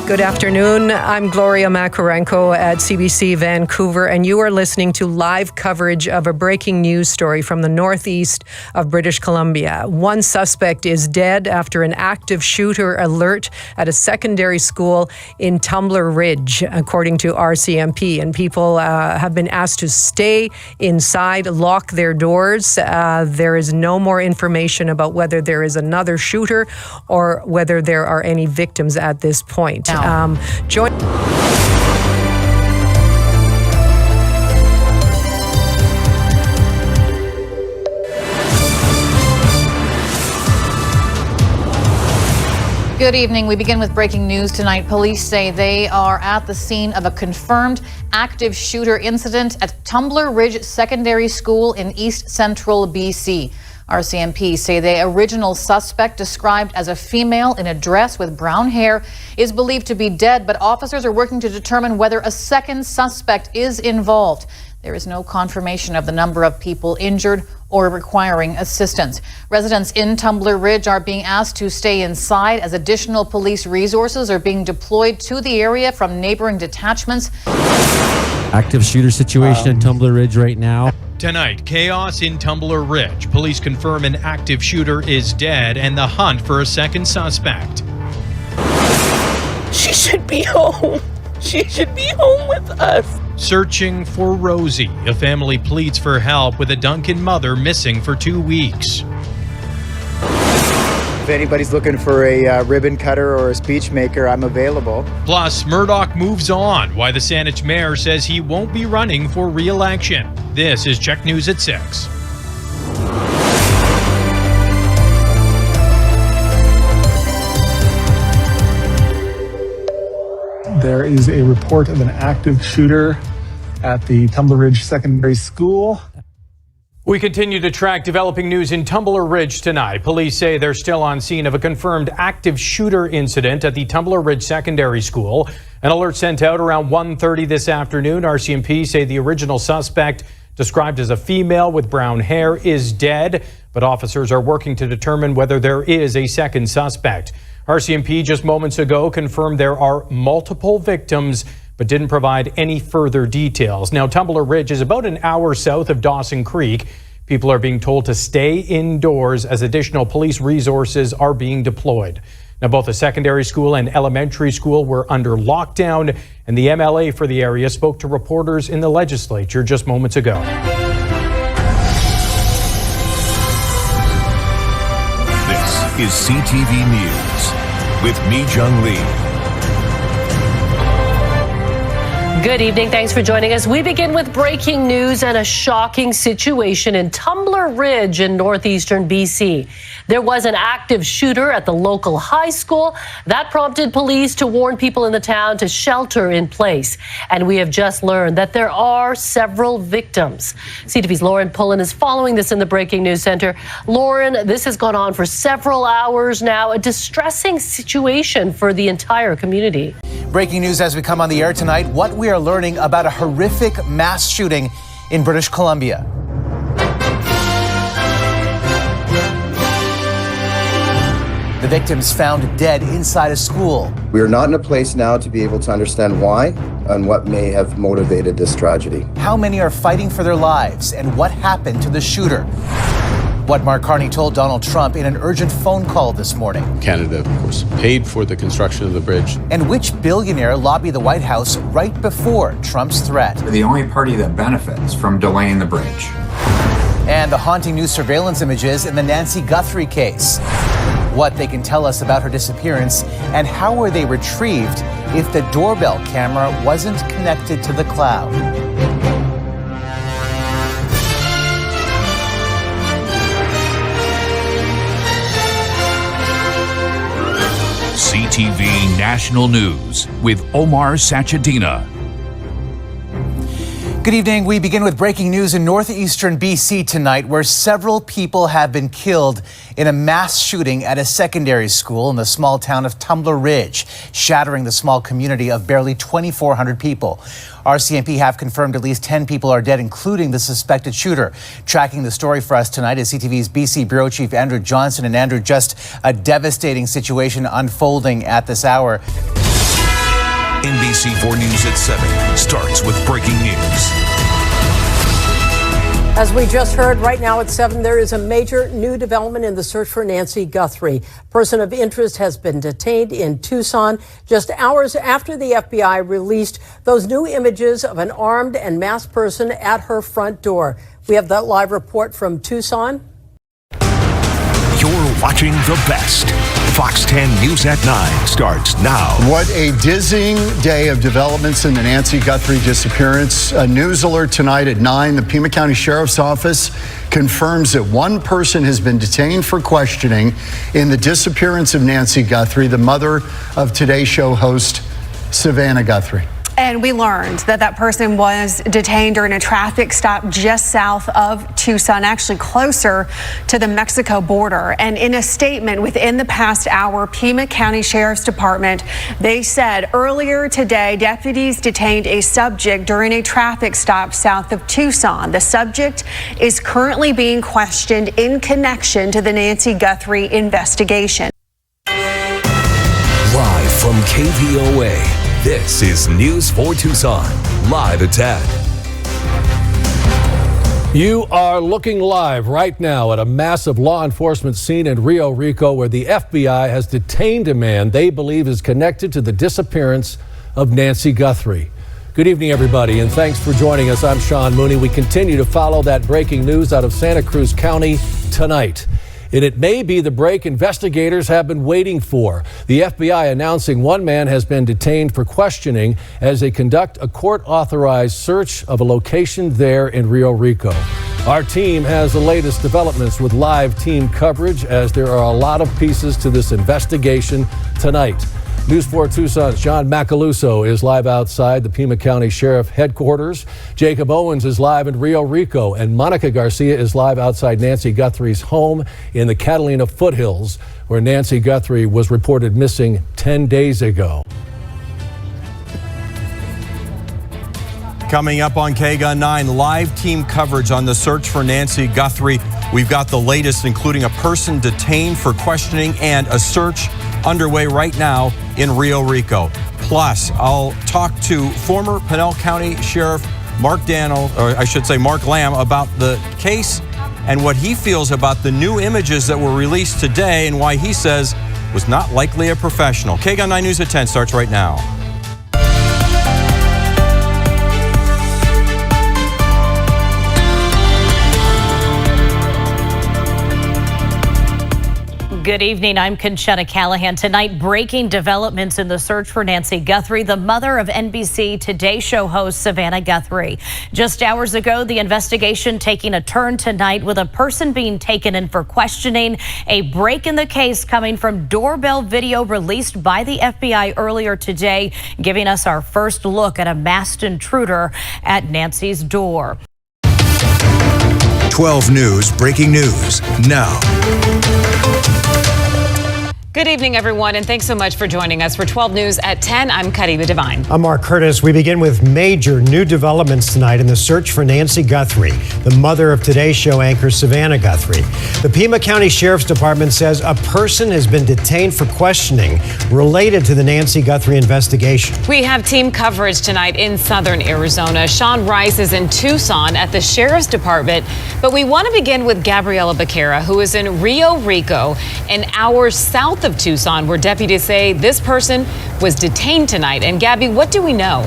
Good afternoon. I'm Gloria Makarenko at CBC Vancouver, and you are listening to live coverage of a breaking news story from the northeast of British Columbia. One suspect is dead after an active shooter alert at a secondary school in Tumbler Ridge, according to RCMP. And people have been asked to stay inside, lock their doors. There is no more information about whether there is another shooter or whether there are any victims at this point. Join. Good evening. We begin with breaking news tonight. Police say they are at the scene of a confirmed active shooter incident at Tumbler Ridge Secondary School in East Central BC. RCMP say the original suspect, described as a female in a dress with brown hair, is believed to be dead, but officers are working to determine whether a second suspect is involved. There is no confirmation of the number of people injured or requiring assistance. Residents in Tumbler Ridge are being asked to stay inside as additional police resources are being deployed to the area from neighboring detachments. Active shooter situation in Tumbler Ridge right now. Tonight, chaos in Tumbler Ridge. Police confirm an active shooter is dead and the hunt for a second suspect. She should be home. She should be home with us. Searching for Rosie. A family pleads for help with a Duncan mother missing for 2 weeks. If anybody's looking for a ribbon cutter or a speech maker, I'm available. Plus, Murdoch moves on. Why the Saanich mayor says he won't be running for re-election. This is Check News at 6. There is a report of an active shooter at the Tumbler Ridge Secondary School. We continue to track developing news in Tumbler Ridge tonight. Police say they're still on scene of a confirmed active shooter incident at the Tumbler Ridge Secondary School. An alert sent out around 1:30 this afternoon. RCMP say the original suspect, described as a female with brown hair, is dead, but officers are working to determine whether there is a second suspect. RCMP just moments ago confirmed there are multiple victims, but didn't provide any further details. Now, Tumbler Ridge is about an hour south of Dawson Creek. People are being told to stay indoors as additional police resources are being deployed. Now, both the secondary school and elementary school were under lockdown, and the MLA for the area spoke to reporters in the legislature just moments ago. This is CTV News with Mi Jung Lee. Good evening. Thanks for joining us. We begin with breaking news and a shocking situation in Tumbler Ridge in northeastern BC. There was an active shooter at the local high school. That prompted police to warn people in the town to shelter in place. And we have just learned that there are several victims. CTV's Lauren Pullen is following this in the Breaking News Center. Lauren, this has gone on for several hours now, a distressing situation for the entire community. Breaking news as we come on the air tonight, what we are learning about a horrific mass shooting in British Columbia. The victims found dead inside a school. We are not in a place now to be able to understand why and what may have motivated this tragedy. How many are fighting for their lives, and what happened to the shooter? What Mark Carney told Donald Trump in an urgent phone call this morning. Canada, of course, paid for the construction of the bridge. And which billionaire lobbied the White House right before Trump's threat? The only party that benefits from delaying the bridge. And the haunting new surveillance images in the Nancy Guthrie case. What they can tell us about her disappearance, and how were they retrieved if the doorbell camera wasn't connected to the cloud. CTV National News with Omar Sachedina. Good evening. We begin with breaking news in northeastern BC tonight, where several people have been killed in a mass shooting at a secondary school in the small town of Tumbler Ridge, shattering the small community of barely 2,400 people. RCMP have confirmed at least 10 people are dead, including the suspected shooter. Tracking the story for us tonight is CTV's BC Bureau Chief Andrew Johnson. And Andrew, just a devastating situation unfolding at this hour. NBC4 News at 7 starts with breaking news. As we just heard, right now at 7, there is a major new development in the search for Nancy Guthrie. Person of interest has been detained in Tucson just hours after the FBI released those new images of an armed and masked person at her front door. We have that live report from Tucson. You're watching the best. Fox 10 News at 9 starts now. What a dizzying day of developments in the Nancy Guthrie disappearance. A news alert tonight at 9. The Pima County Sheriff's Office confirms that one person has been detained for questioning in the disappearance of Nancy Guthrie, the mother of Today Show host Savannah Guthrie. And we learned that that person was detained during a traffic stop just south of Tucson, actually closer to the Mexico border. And in a statement within the past hour, Pima County Sheriff's Department, they said earlier today, deputies detained a subject during a traffic stop south of Tucson. The subject is currently being questioned in connection to the Nancy Guthrie investigation. Live from KVOA. This is News 4 Tucson, live at 10. You are looking live right now at a massive law enforcement scene in Rio Rico where the FBI has detained a man they believe is connected to the disappearance of Nancy Guthrie. Good evening, everybody, and thanks for joining us. I'm Sean Mooney. We continue to follow that breaking news out of Santa Cruz County tonight. And it may be the break investigators have been waiting for. The FBI announcing one man has been detained for questioning as they conduct a court-authorized search of a location there in Rio Rico. Our team has the latest developments with live team coverage as there are a lot of pieces to this investigation tonight. News 4 Tucson's John Macaluso is live outside the Pima County Sheriff headquarters. Jacob Owens is live in Rio Rico, and Monica Garcia is live outside Nancy Guthrie's home in the Catalina foothills, where Nancy Guthrie was reported missing 10 days ago. Coming up on KGUN 9, live team coverage on the search for Nancy Guthrie. We've got the latest, including a person detained for questioning and a search underway right now in Rio Rico. Plus, I'll talk to former Pinal County Sheriff Mark Lamb about the case and what he feels about the new images that were released today and why he says was not likely a professional. KGUN 9 News at 10 starts right now. Good evening. I'm Conchetta Callahan. Tonight, breaking developments in the search for Nancy Guthrie, the mother of NBC Today Show host Savannah Guthrie. Just hours ago, the investigation taking a turn tonight with a person being taken in for questioning. A break in the case coming from doorbell video released by the FBI earlier today, giving us our first look at a masked intruder at Nancy's door. 12 News breaking news now. Good evening, everyone, and thanks so much for joining us for 12 News at 10. I'm Cuddy the Divine. I'm Mark Curtis. We begin with major new developments tonight in the search for Nancy Guthrie, the mother of Today Show anchor Savannah Guthrie. The Pima County Sheriff's Department says a person has been detained for questioning related to the Nancy Guthrie investigation. We have team coverage tonight in southern Arizona. Sean Rice is in Tucson at the Sheriff's Department, but we want to begin with Gabriela Becerra, who is in Rio Rico, an hour south of Tucson, where deputies say this person was detained tonight. And Gabby, what do we know?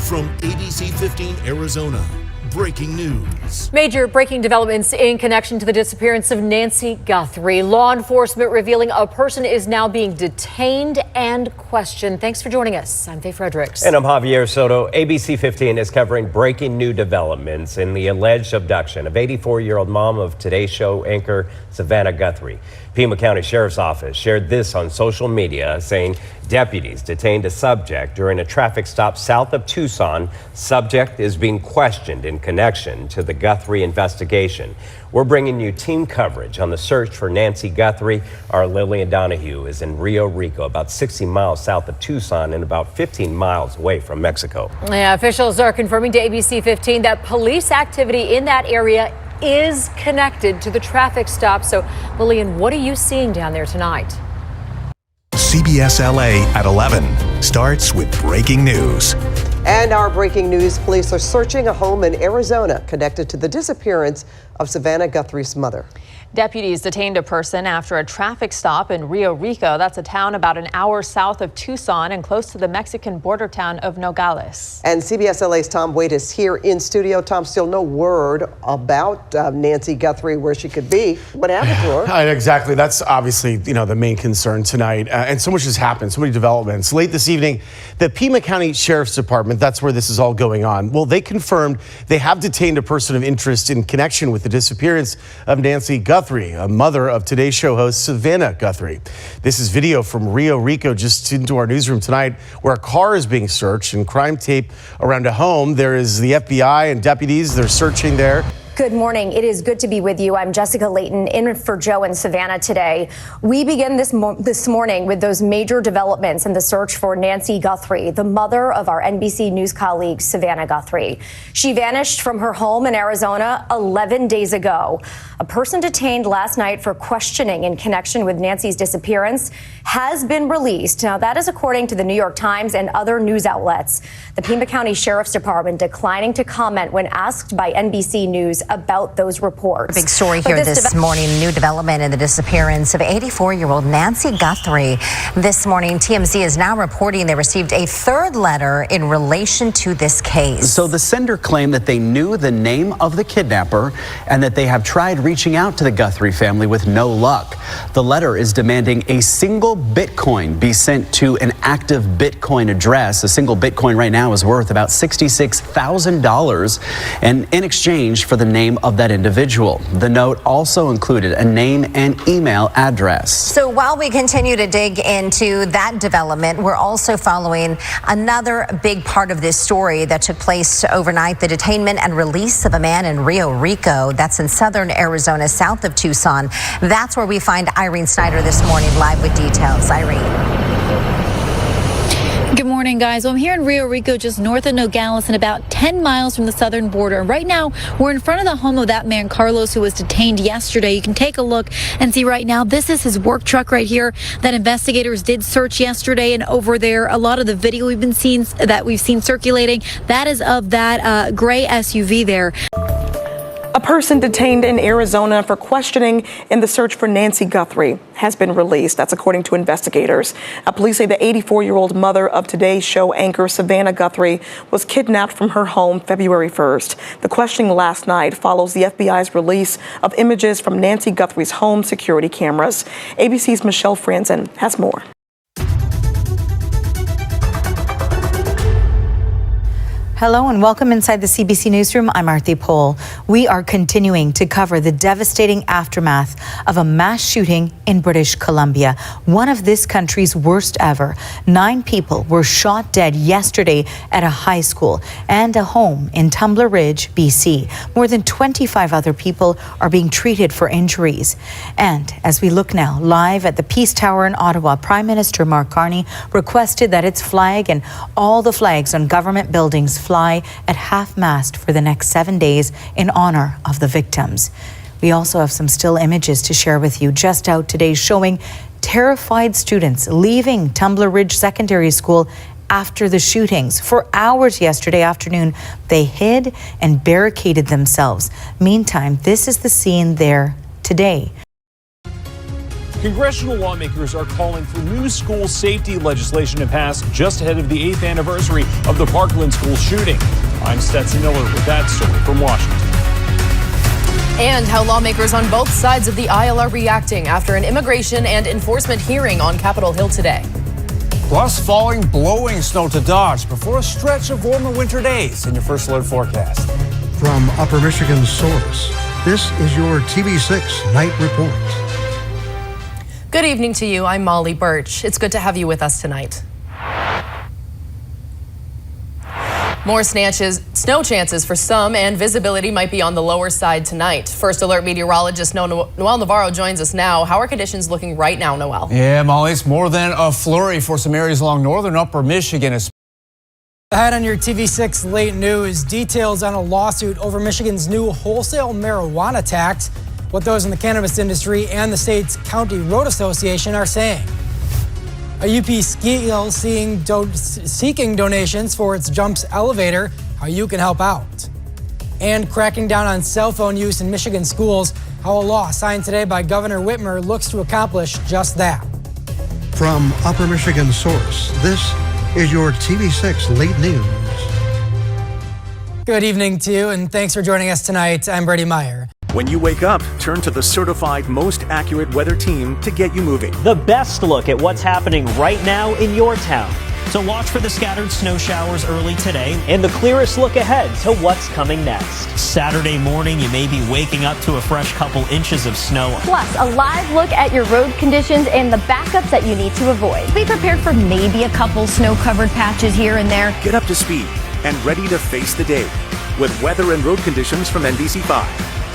From ABC 15 Arizona, breaking news. Major breaking developments in connection to the disappearance of Nancy Guthrie. Law enforcement revealing a person is now being detained and questioned. Thanks for joining us. I'm Faye Fredericks. And I'm Javier Soto. ABC 15 is covering breaking new developments in the alleged abduction of 84-year-old mom of Today Show anchor Savannah Guthrie. Pima County Sheriff's Office shared this on social media, saying deputies detained a subject during a traffic stop south of Tucson. Subject is being questioned in connection to the Guthrie investigation. We're bringing you team coverage on the search for Nancy Guthrie. Our Lillian Donahue is in Rio Rico, about 60 miles south of Tucson and about 15 miles away from Mexico. Yeah, officials are confirming to ABC 15 that police activity in that area is connected to the traffic stop. So, Lillian, what are you seeing down there tonight? CBS LA at 11 starts with breaking news. And our breaking news, police are searching a home in Arizona connected to the disappearance of Savannah Guthrie's mother. Deputies detained a person after a traffic stop in Rio Rico. That's a town about an hour south of Tucson and close to the Mexican border town of Nogales. And CBS LA's Tom Wade is here in studio. Tom, still no word about Nancy Guthrie, where she could be. What happened to her? Exactly. That's obviously, the main concern tonight. And so much has happened, so many developments. Late this evening, the Pima County Sheriff's Department, that's where this is all going on. Well, they confirmed they have detained a person of interest in connection with the disappearance of Nancy Guthrie, a mother of Today's Show host Savannah Guthrie. This is video from Rio Rico just into our newsroom tonight, where a car is being searched and crime tape around a home. There is the FBI and deputies. They're searching there. Good morning. It is good to be with you. I'm Jessica Layton, in for Joe and Savannah today. We begin this morning with those major developments in the search for Nancy Guthrie, the mother of our NBC News colleague, Savannah Guthrie. She vanished from her home in Arizona 11 days ago. A person detained last night for questioning in connection with Nancy's disappearance has been released. Now, that is according to the New York Times and other news outlets. The Pima County Sheriff's Department declining to comment when asked by NBC News about those reports. Big story here this morning, new development in the disappearance of 84-year-old Nancy Guthrie. This morning, TMZ is now reporting they received a third letter in relation to this case. So the sender claimed that they knew the name of the kidnapper and that they have tried reaching out to the Guthrie family with no luck. The letter is demanding a single Bitcoin be sent to an active Bitcoin address. A single Bitcoin right now is worth about $66,000, and in exchange for the name of that individual. The note also included a name and email address. So while we continue to dig into that development, we're also following another big part of this story that took place overnight, the detainment and release of a man in Rio Rico. That's in southern Arizona, south of Tucson. That's where we find Irene Snyder this morning, live with details. Irene. Good morning, guys. Well, I'm here in Rio Rico, just north of Nogales and about 10 miles from the southern border. Right now, we're in front of the home of that man, Carlos, who was detained yesterday. You can take a look and see right now, this is his work truck right here that investigators did search yesterday. And over there, a lot of the video we've seen circulating, that is of that gray SUV there. A person detained in Arizona for questioning in the search for Nancy Guthrie has been released. That's according to investigators. Police say the 84-year-old mother of Today's Show anchor Savannah Guthrie was kidnapped from her home February 1st. The questioning last night follows the FBI's release of images from Nancy Guthrie's home security cameras. ABC's Michelle Franzen has more. Hello and welcome inside the CBC Newsroom. I'm Arthi Pohl. We are continuing to cover the devastating aftermath of a mass shooting in British Columbia, one of this country's worst ever. 9 people were shot dead yesterday at a high school and a home in Tumbler Ridge, BC. More than 25 other people are being treated for injuries. And as we look now live at the Peace Tower in Ottawa, Prime Minister Mark Carney requested that its flag and all the flags on government buildings fly at half-mast for the next 7 days in honor of the victims. We also have some still images to share with you just out today showing terrified students leaving Tumbler Ridge Secondary School after the shootings. For hours yesterday afternoon, they hid and barricaded themselves. Meantime, this is the scene there today. Congressional lawmakers are calling for new school safety legislation to pass just ahead of the 8th anniversary of the Parkland school shooting. I'm Stetson Miller with that story from Washington. And how lawmakers on both sides of the aisle are reacting after an immigration and enforcement hearing on Capitol Hill today. Plus, falling, blowing snow to dodge before a stretch of warmer winter days in your First Alert forecast. From Upper Michigan's source, this is your TV6 Night Report. Good evening to you. I'm Molly Birch. It's good to have you with us tonight. More snow chances for some, and visibility might be on the lower side tonight. First Alert meteorologist Noel Navarro joins us now. How are conditions looking right now, Noel? Yeah, Molly, it's more than a flurry for some areas along northern Upper Michigan. Ahead on your TV6 late news, details on a lawsuit over Michigan's new wholesale marijuana tax. What those in the cannabis industry and the state's county road association are saying. A UP ski seeking donations for its Jumps elevator, how you can help out. And cracking down on cell phone use in Michigan schools, how a law signed today by Governor Whitmer looks to accomplish just that. From Upper Michigan Source, this is your TV6 Late News. Good evening to you, and thanks for joining us tonight. I'm Brady Meyer. When you wake up, turn to the certified most accurate weather team to get you moving. The best look at what's happening right now in your town. So watch for the scattered snow showers early today and the clearest look ahead to what's coming next. Saturday morning, you may be waking up to a fresh couple inches of snow. Plus, a live look at your road conditions and the backups that you need to avoid. Be prepared for maybe a couple snow-covered patches here and there. Get up to speed and ready to face the day with weather and road conditions from NBC5.